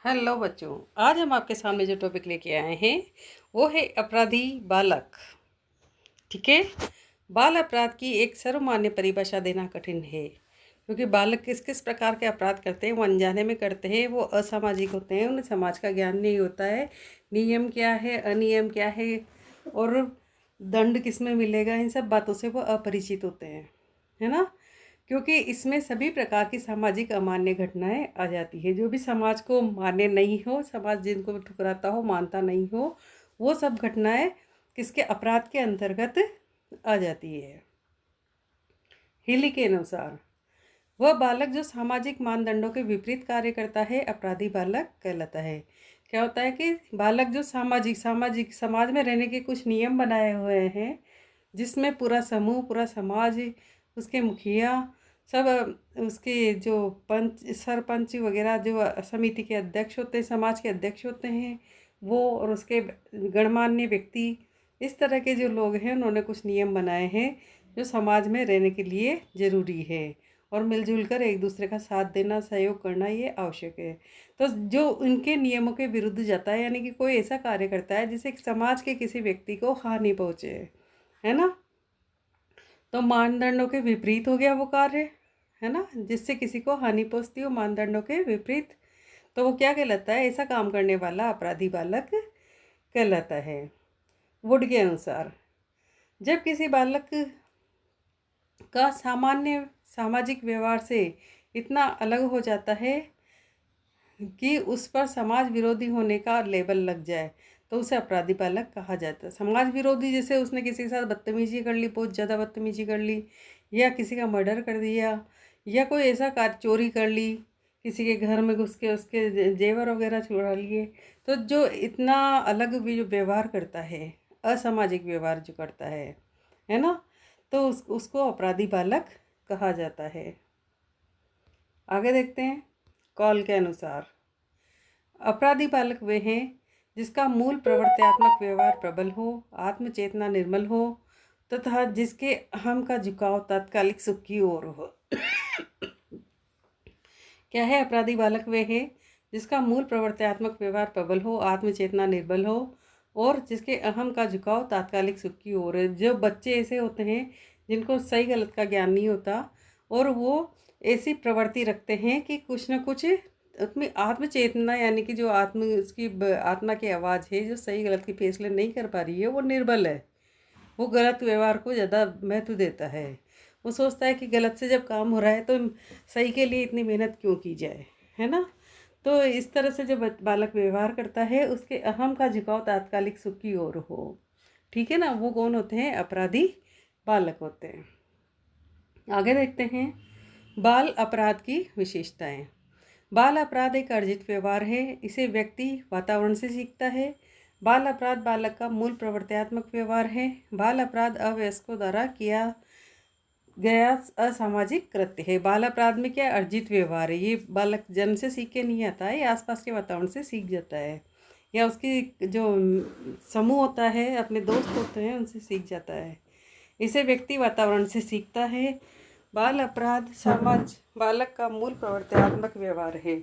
Hello बच्चों। आज हम आपके सामने जो टॉपिक लेके आए हैं वो है अपराधी बालक। ठीक है। बाल अपराध की एक सर्वमान्य परिभाषा देना कठिन है, क्योंकि बालक किस किस प्रकार के अपराध करते हैं वो अनजाने में करते हैं। वो असामाजिक होते हैं, उन्हें समाज का ज्ञान नहीं होता है। नियम क्या है, अनियम क्या है और दंड किस में मिलेगा, इन सब बातों से वो अपरिचित होते हैं, है ना। क्योंकि इसमें सभी प्रकार की सामाजिक अमान्य घटनाएं आ जाती है। जो भी समाज को मान्य नहीं हो, समाज जिनको ठुकराता हो, मानता नहीं हो, वो सब घटनाएं किसके अपराध के अंतर्गत आ जाती है। हिली के अनुसार वह बालक जो सामाजिक मानदंडों के विपरीत कार्य करता है अपराधी बालक कहलाता है। क्या होता है कि बालक जो सामाजिक समाज में रहने के कुछ नियम बनाए हुए हैं, जिसमें पूरा समूह, पूरा समाज, उसके मुखिया सब, उसके जो पंच सरपंच वगैरह जो समिति के अध्यक्ष होते हैं, समाज के अध्यक्ष होते हैं वो, और उसके गणमान्य व्यक्ति, इस तरह के जो लोग हैं उन्होंने कुछ नियम बनाए हैं जो समाज में रहने के लिए ज़रूरी है। और मिलजुल कर एक दूसरे का साथ देना, सहयोग करना ये आवश्यक है। तो जो उनके नियमों के विरुद्ध जाता है, यानी कि कोई ऐसा कार्य करता है जिससे समाज के किसी व्यक्ति को हानि पहुँचे, है ना, तो मानदंडों के विपरीत हो गया वो कार्य, है ना, जिससे किसी को हानि पहुँचती हो मानदंडों के विपरीत, तो वो क्या कहलाता है? ऐसा काम करने वाला अपराधी बालक कहलाता है। वुड के अनुसार जब किसी बालक का सामान्य सामाजिक व्यवहार से इतना अलग हो जाता है कि उस पर समाज विरोधी होने का लेबल लग जाए, तो उसे अपराधी बालक कहा जाता है। समाज विरोधी जैसे उसने किसी के साथ बदतमीजी कर ली, बहुत ज़्यादा बदतमीजी कर ली, या किसी का मर्डर कर दिया, या कोई ऐसा कार्य, चोरी कर ली, किसी के घर में घुस के उसके जेवर वगैरह चुरा लिए, तो जो इतना अलग भी जो व्यवहार करता है, असामाजिक व्यवहार जो करता है ना, तो उसको अपराधी बालक कहा जाता है। आगे देखते हैं। कॉल के अनुसार अपराधी बालक वे हैं जिसका मूल प्रवृत्त्यात्मक व्यवहार प्रबल हो, आत्मचेतना निर्मल हो तथा जिसके अहम का झुकाव तात्कालिक सुख की ओर हो। क्या है अपराधी बालक? वे है जिसका मूल प्रवृत्त्यात्मक व्यवहार प्रबल हो, आत्मचेतना निर्बल हो और जिसके अहम का झुकाव तात्कालिक सुख की ओर है। जो बच्चे ऐसे होते हैं जिनको सही गलत का ज्ञान नहीं होता और वो ऐसी प्रवृत्ति रखते हैं कि कुछ न कुछ अपनी आत्मचेतना, यानी कि जो उसकी आत्मा की आवाज़ है जो सही गलत के फैसले नहीं कर पा रही है, वो निर्बल है। वो गलत व्यवहार को ज़्यादा महत्व देता है। वो सोचता है कि गलत से जब काम हो रहा है तो सही के लिए इतनी मेहनत क्यों की जाए, है ना। तो इस तरह से जो बालक व्यवहार करता है उसके अहम का झुकाव तात्कालिक सुख की ओर हो। ठीक है ना। वो कौन होते हैं? अपराधी बालक होते हैं। आगे देखते हैं बाल अपराध की विशेषताएं। बाल अपराध एक अर्जित व्यवहार है। इसे व्यक्ति वातावरण से सीखता है। बाल अपराध बालक का मूल प्रवृत्त्यात्मक व्यवहार है। बाल अपराध अवयस्कों द्वारा किया गया असामाजिक कृत्य है। बाल अपराध में क्या अर्जित व्यवहार है, ये बालक जन्म से सीख के नहीं आता है, ये आसपास के वातावरण से सीख जाता है, या उसकी जो समूह होता है, अपने दोस्त होते हैं, उनसे सीख जाता है। इसे व्यक्ति वातावरण से सीखता है। बाल अपराध समाज बालक का मूल प्रवृत्त्यात्मक व्यवहार है।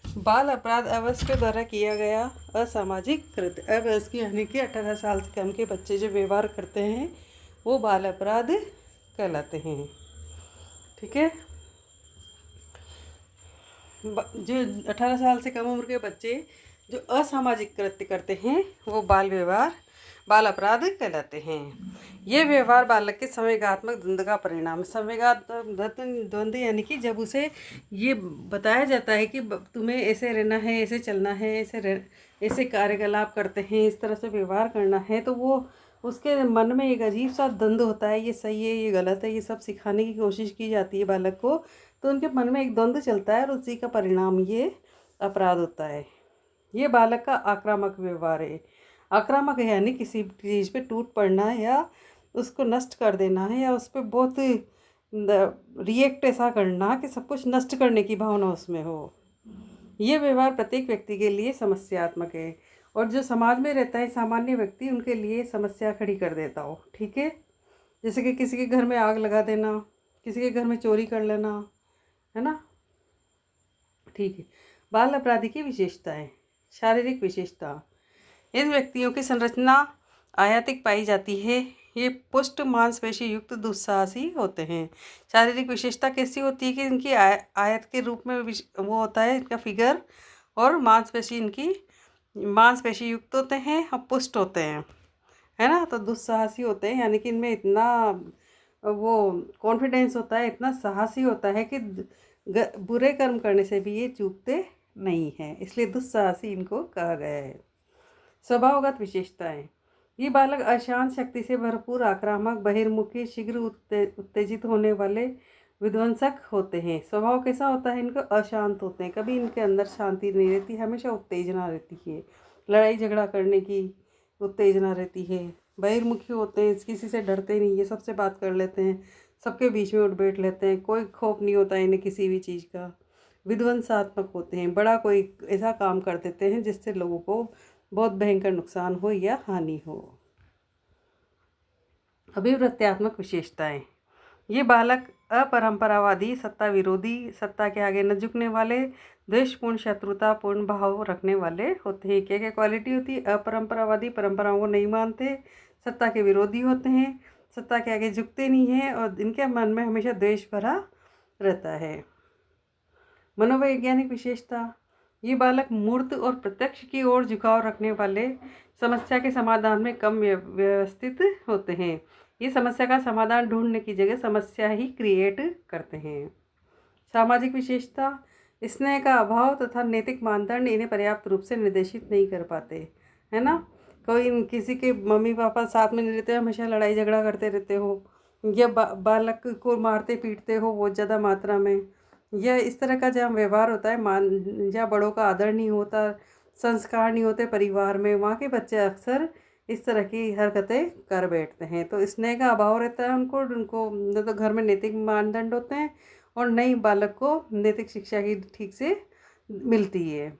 बाल अपराध अवयस्क द्वारा किया गया असामाजिक कृत्य। अवयस्क यानी कि 18 साल से कम के बच्चे जो व्यवहार करते हैं वो बाल अपराध कहलाते हैं। ठीक है। जो 18 साल से कम उम्र के बच्चे जो असामाजिक कृत्य करते हैं वो बाल अपराध कहलाते हैं। ये व्यवहार बालक के संवेगात्मक द्वंद्व का परिणाम है। संवेगात्मक द्वंद्व यानी कि जब उसे ये बताया जाता है कि तुम्हें ऐसे रहना है, ऐसे चलना है, ऐसे कार्यकलाप करते हैं, इस तरह से व्यवहार करना है, तो वो उसके मन में एक अजीब सा द्वंद्व होता है, ये सही है, ये गलत है, ये सब सिखाने की कोशिश की जाती है बालक को, तो उनके मन में एक द्वंद्व चलता है और उसी का परिणाम ये अपराध होता है। ये बालक का आक्रामक व्यवहार है। आक्रामक है यानी किसी चीज़ पे टूट पड़ना या उसको नष्ट कर देना है, या उस पर बहुत रिएक्ट ऐसा करना कि सब कुछ नष्ट करने की भावना उसमें हो। ये व्यवहार प्रत्येक व्यक्ति के लिए समस्यात्मक है और जो समाज में रहता है सामान्य व्यक्ति उनके लिए समस्या खड़ी कर देता हो। ठीक है। जैसे कि किसी के घर में आग लगा देना, किसी के घर में चोरी कर लेना, है ना। ठीक है। बाल अपराधी की विशेषताएं। शारीरिक विशेषता। इन व्यक्तियों की संरचना आयातिक पाई जाती है। ये पुष्ट मांसपेशी युक्त दुस्साहसी होते हैं। शारीरिक विशेषता कैसी होती है कि इनकी आयत के रूप में वो होता है इनका फिगर, और मांसपेशी इनकी मांसपेशी युक्त होते हैं और पुष्ट होते हैं, है ना। तो दुस्साहसी होते हैं, यानी कि इनमें इतना वो कॉन्फिडेंस होता है, इतना साहसी होता है कि बुरे कर्म करने से भी ये चूकते नहीं हैं, इसलिए दुस्साहसी इनको कहा गया है। स्वभावगत विशेषताएं। ये बालक अशांत शक्ति से भरपूर, आक्रामक, बहिर्मुखी, शीघ्र उत्तेजित होने वाले विध्वंसक होते हैं। स्वभाव कैसा होता है इनका? अशांत होते हैं, कभी इनके अंदर शांति नहीं रहती, हमेशा उत्तेजना रहती है, लड़ाई झगड़ा करने की उत्तेजना रहती है। बहिर्मुखी होते हैं, किसी से डरते नहीं, ये सबसे बात कर लेते हैं, सबके बीच में उठ बैठ लेते हैं, कोई खौफ नहीं होता इन्हें किसी भी चीज़ का। विध्वंसात्मक होते हैं, बड़ा कोई ऐसा काम कर देते हैं जिससे लोगों को बहुत भयंकर नुकसान हो या हानि हो। अभिवृत्त्यात्मक विशेषताएं। ये बालक अपरंपरावादी, सत्ता विरोधी, सत्ता के आगे न झुकने वाले, द्वेषपूर्ण, शत्रुतापूर्ण भाव रखने वाले होते हैं। क्या क्या क्वालिटी होती है? अपरंपरावादी, परंपराओं को नहीं मानते, सत्ता के विरोधी होते हैं, सत्ता के आगे झुकते नहीं हैं, और इनके मन में हमेशा द्वेष भरा रहता है। मनोवैज्ञानिक विशेषता। ये बालक मूर्त और प्रत्यक्ष की ओर झुकाव रखने वाले, समस्या के समाधान में कम व्यवस्थित होते हैं। ये समस्या का समाधान ढूंढने की जगह समस्या ही क्रिएट करते हैं। सामाजिक विशेषता। स्नेह का अभाव तथा नैतिक मानदंड इन्हें पर्याप्त रूप से निर्देशित नहीं कर पाते, है ना। कोई किसी के मम्मी पापा साथ में नहीं रहते, हमेशा लड़ाई झगड़ा करते रहते हो, या बालक को मारते पीटते हो बहुत ज़्यादा मात्रा में, या इस तरह का जहाँ व्यवहार होता है, जहाँ बड़ों का आदर नहीं होता, संस्कार नहीं होते परिवार में, वहाँ के बच्चे अक्सर इस तरह की हरकतें कर बैठते हैं। तो स्नेह का अभाव रहता है उनको न तो घर में नैतिक मानदंड होते हैं, और नई बालक को नैतिक शिक्षा की ठीक से मिलती है,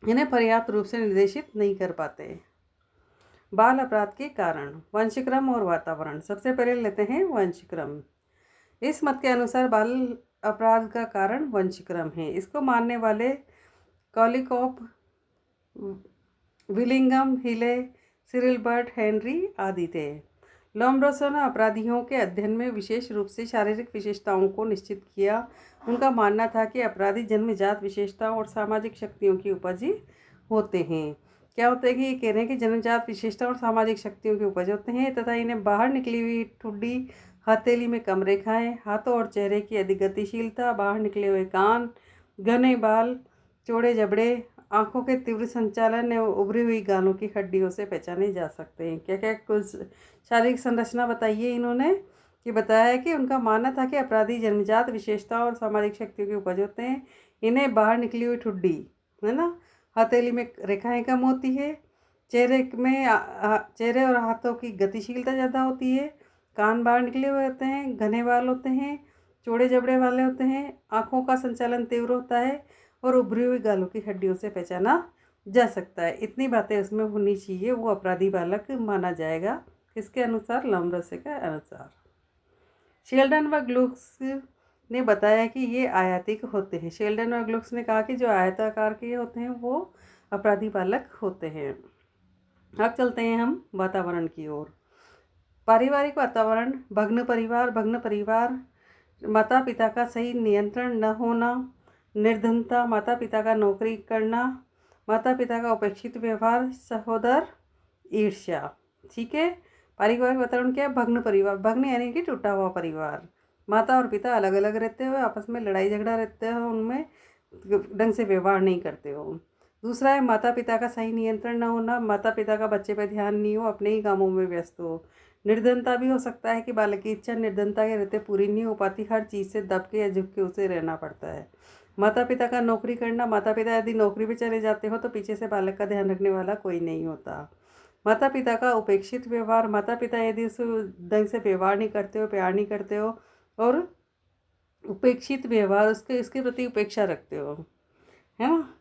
इन्हें पर्याप्त रूप से निर्देशित नहीं कर पाते। बाल अपराध के कारण। वंशक्रम और वातावरण। सबसे पहले लेते हैं वंशक्रम। इस मत के अनुसार बाल अपराध का कारण वंशक्रम है। इसको मानने वाले कॉलिकॉप, विलिंगम, हिले, सिरिल बर्ट, हेनरी आदि थे। लोम्ब्रोसो ने अपराधियों के अध्ययन में विशेष रूप से शारीरिक विशेषताओं को निश्चित किया। उनका मानना था कि अपराधी जन्मजात विशेषताओं और सामाजिक शक्तियों की उपज होते हैं। क्या होता है कि ये कह रहे हैं कि जन्मजात विशेषता और सामाजिक शक्तियों के उपज होते हैं, तथा इन्हें बाहर निकली हुई ठुड्डी, हथेली में कम रेखाएं, हाथों और चेहरे की अधिक गतिशीलता, बाहर निकले हुए कान, घने बाल, चौड़े जबड़े, आंखों के तीव्र संचालन एवं उभरी हुई गालों की हड्डियों से पहचाने जा सकते हैं। क्या क्या कुछ शारीरिक संरचना बताइए इन्होंने, कि बताया है कि उनका मानना था कि अपराधी जन्मजात विशेषता और सामाजिक शक्तियों के उपज होते हैं। इन्हें बाहर निकली हुई ठुड्डी, है ना, हथेली में रेखाएं कम होती है, चेहरे और हाथों की गतिशीलता ज़्यादा होती है, कान बाहर निकले हुए होते हैं, घने बाल होते हैं, चौड़े जबड़े वाले होते हैं, आँखों का संचालन तीव्र होता है, और उभरी हुई गालों की हड्डियों से पहचाना जा सकता है। इतनी बातें उसमें होनी चाहिए, वो अपराधी बालक माना जाएगा। किसके अनुसार? लोम्ब्रोसो के अनुसार। शेल्डन व ग्लुक्स ने बताया कि ये आयातिक होते हैं। शेल्डन और ग्लुक्स ने कहा कि जो आयताकार के होते हैं वो अपराधी बालक होते हैं। अब चलते हैं हम वातावरण की ओर। पारिवारिक वातावरण। भग्न परिवार, माता पिता का सही नियंत्रण न होना, निर्धनता, माता पिता का नौकरी करना, माता पिता का उपेक्षित व्यवहार, सहोदर ईर्ष्या। ठीक है। पारिवारिक वातावरण क्या है? भग्न परिवार। भग्न यानी कि टूटा हुआ परिवार, माता और पिता अलग अलग रहते हुए आपस में लड़ाई झगड़ा रहते हो, उनमें ढंग से व्यवहार नहीं करते हो। दूसरा है माता पिता का सही नियंत्रण न होना, माता पिता का बच्चे पर ध्यान नहीं हो, अपने ही कामों में व्यस्त हो। निर्धनता भी हो सकता है कि बालक की इच्छा निर्धनता के रहते पूरी नहीं हो पाती, हर चीज़ से दब के या झुक के उसे रहना पड़ता है। माता पिता का नौकरी करना। माता पिता यदि नौकरी पे चले जाते हो तो पीछे से बालक का ध्यान रखने वाला कोई नहीं होता। माता पिता का उपेक्षित व्यवहार। माता पिता यदि उस ढंग से व्यवहार नहीं करते हो, प्यार नहीं करते हो, और उपेक्षित व्यवहार, इसके प्रति उपेक्षा रखते हो, है ना।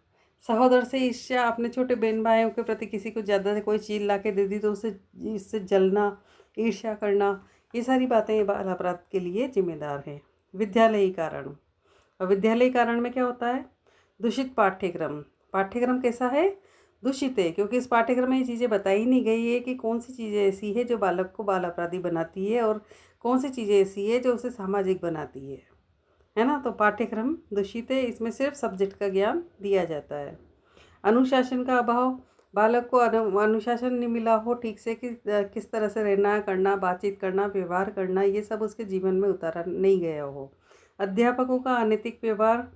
सहोदर से ईर्ष्या। अपने छोटे बहन भाइयों के प्रति किसी को ज़्यादा से कोई चीज़ ला के दे दी तो उसे इससे जलना, ईर्ष्या करना, ये सारी बातें बाल अपराध के लिए जिम्मेदार है। विद्यालयी कारण। और विद्यालयी कारण में क्या होता है? दूषित पाठ्यक्रम। पाठ्यक्रम कैसा है? दूषित है, क्योंकि इस पाठ्यक्रम में ये चीज़ें बताई नहीं गई है कि कौन सी चीज़ें ऐसी है जो बालक को बाल अपराधी बनाती है और कौन सी चीज़ें ऐसी है जो उसे सामाजिक बनाती है ना। तो पाठ्यक्रम दूषित है, इसमें सिर्फ सब्जेक्ट का ज्ञान दिया जाता है। अनुशासन का अभाव, बालक को अनुशासन नहीं मिला हो ठीक से कि किस तरह से रहना, करना, बातचीत करना, व्यवहार करना, ये सब उसके जीवन में उतारा नहीं गया हो। अध्यापकों का अनैतिक व्यवहार,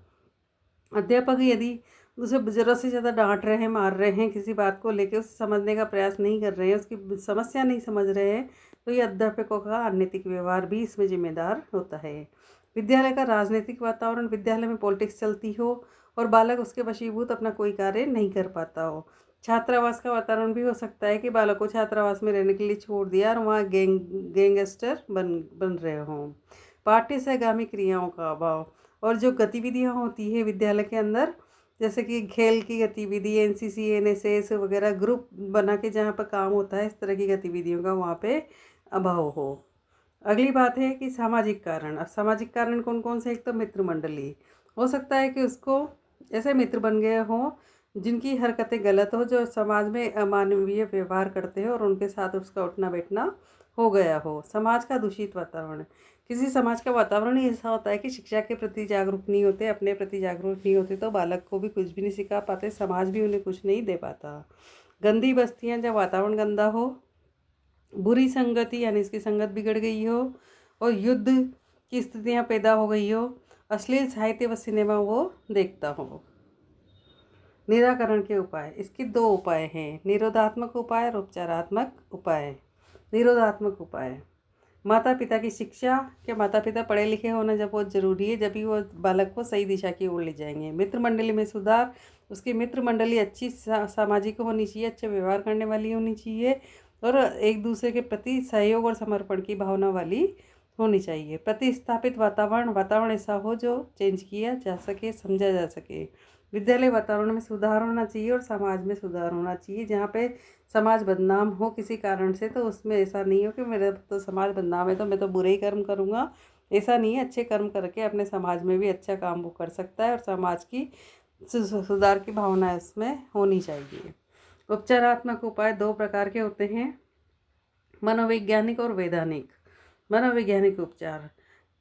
अध्यापक यदि उसे ज़रूरत से ज़्यादा डांट रहे हैं, मार रहे हैं, किसी बात को लेकर उसे समझने का प्रयास नहीं कर रहे हैं, उसकी समस्या नहीं समझ रहे हैं, तो ये अध्यापकों का अनैतिक व्यवहार भी इसमें जिम्मेदार होता है। विद्यालय का राजनीतिक वातावरण, विद्यालय में पॉलिटिक्स चलती हो और बालक उसके वशीभूत अपना कोई कार्य नहीं कर पाता हो। छात्रावास का वातावरण भी हो सकता है कि बालक को छात्रावास में रहने के लिए छोड़ दिया और वहाँ गैंगस्टर बन रहे हों। पाठ्य सहगामी क्रियाओं का अभाव, और जो गतिविधियाँ होती है विद्यालय के अंदर, जैसे कि खेल की गतिविधि, एनसीसी, एनएसएस वगैरह, ग्रुप बना के जहाँ पर काम होता है, इस तरह की गतिविधियों का वहाँ पे अभाव हो। अगली बात है कि सामाजिक कारण। अब सामाजिक कारण कौन कौन से? एक तो मित्र मंडली, हो सकता है कि उसको ऐसे मित्र बन गए हों जिनकी हरकतें गलत हो, जो समाज में अमानवीय व्यवहार करते हैं और उनके साथ उसका उठना बैठना हो गया हो। समाज का दूषित वातावरण, किसी समाज का वातावरण ही ऐसा होता है कि शिक्षा के प्रति जागरूक नहीं होते, अपने प्रति जागरूक नहीं होते, तो बालक को भी कुछ भी नहीं सिखा पाते, समाज भी उन्हें कुछ नहीं दे पाता। गंदी बस्तियाँ, जब वातावरण गंदा हो, बुरी संगति यानी इसकी संगत बिगड़ गई हो और युद्ध की स्थितियाँ पैदा हो गई हो, अश्लील साहित्य व सिनेमा वो देखता हो। निराकरण के उपाय, इसके दो उपाय हैं, निरोधात्मक उपाय और उपचारात्मक उपाय। निरोधात्मक उपाय, माता पिता की शिक्षा, के माता पिता पढ़े लिखे होना जब बहुत ज़रूरी है, जब भी वो बालक को सही दिशा की ओर ले जाएंगे। मित्र मंडली में सुधार, उसकी मित्र मंडली अच्छी सामाजिक होनी चाहिए, अच्छे व्यवहार करने वाली होनी चाहिए और एक दूसरे के प्रति सहयोग और समर्पण की भावना वाली होनी चाहिए। प्रतिस्थापित वातावरण, वातावरण ऐसा हो जो चेंज किया जा सके, समझा जा सके। विद्यालय वातावरण में सुधार होना चाहिए और समाज में सुधार होना चाहिए। जहाँ पे समाज बदनाम हो किसी कारण से, तो उसमें ऐसा नहीं हो कि मेरा तो समाज बदनाम है तो मैं तो बुरे ही कर्म करूँगा, ऐसा नहीं है। अच्छे कर्म करके अपने समाज में भी अच्छा काम वो कर सकता है और समाज की सुधार की भावना इसमें होनी चाहिए। उपचारात्मक उपाय दो प्रकार के होते हैं, मनोवैज्ञानिक और वैधानिक। मनोवैज्ञानिक उपचार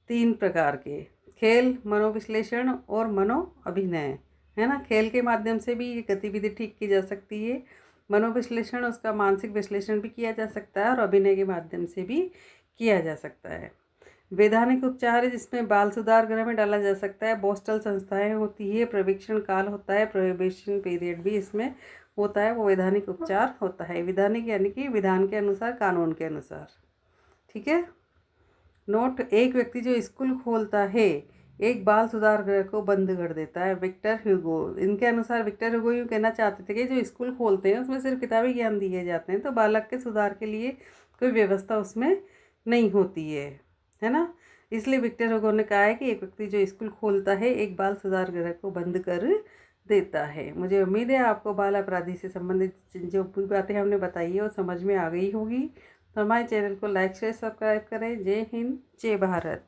तीन प्रकार के, खेल, मनोविश्लेषण और मनो अभिनय, है ना। खेल के माध्यम से भी ये गतिविधि ठीक की जा सकती है, मनोविश्लेषण उसका मानसिक विश्लेषण भी किया जा सकता है और अभिनय के माध्यम से भी किया जा सकता है। वैधानिक उपचार है जिसमें बाल सुधार गृह में डाला जा सकता है, पोस्टल संस्थाएं होती है, प्रशिक्षण काल होता है, प्रोहिबिशन पीरियड भी इसमें होता है, वो वैधानिक उपचार होता है। वैधानिक यानी कि विधान के अनुसार, कानून के अनुसार, ठीक है। नोट, एक व्यक्ति जो स्कूल खोलता है एक बाल सुधार गृह को बंद कर देता है। विक्टर ह्यूगो, इनके अनुसार विक्टर ह्यूगो यूँ कहना चाहते थे कि जो स्कूल खोलते हैं उसमें सिर्फ किताबी ज्ञान दिए जाते हैं, तो बालक के सुधार के लिए कोई व्यवस्था उसमें नहीं होती है ना। इसलिए विक्टर ह्यूगो ने कहा है कि एक व्यक्ति जो स्कूल खोलता है एक बाल सुधार गृह को बंद कर देता है। मुझे उम्मीद है आपको बाल अपराधी से संबंधित जो पूरी बातें हमने बताई है वो समझ में आ गई होगी। तो हमारे चैनल को लाइक शेयर सब्सक्राइब करें। जय हिंद, जय भारत।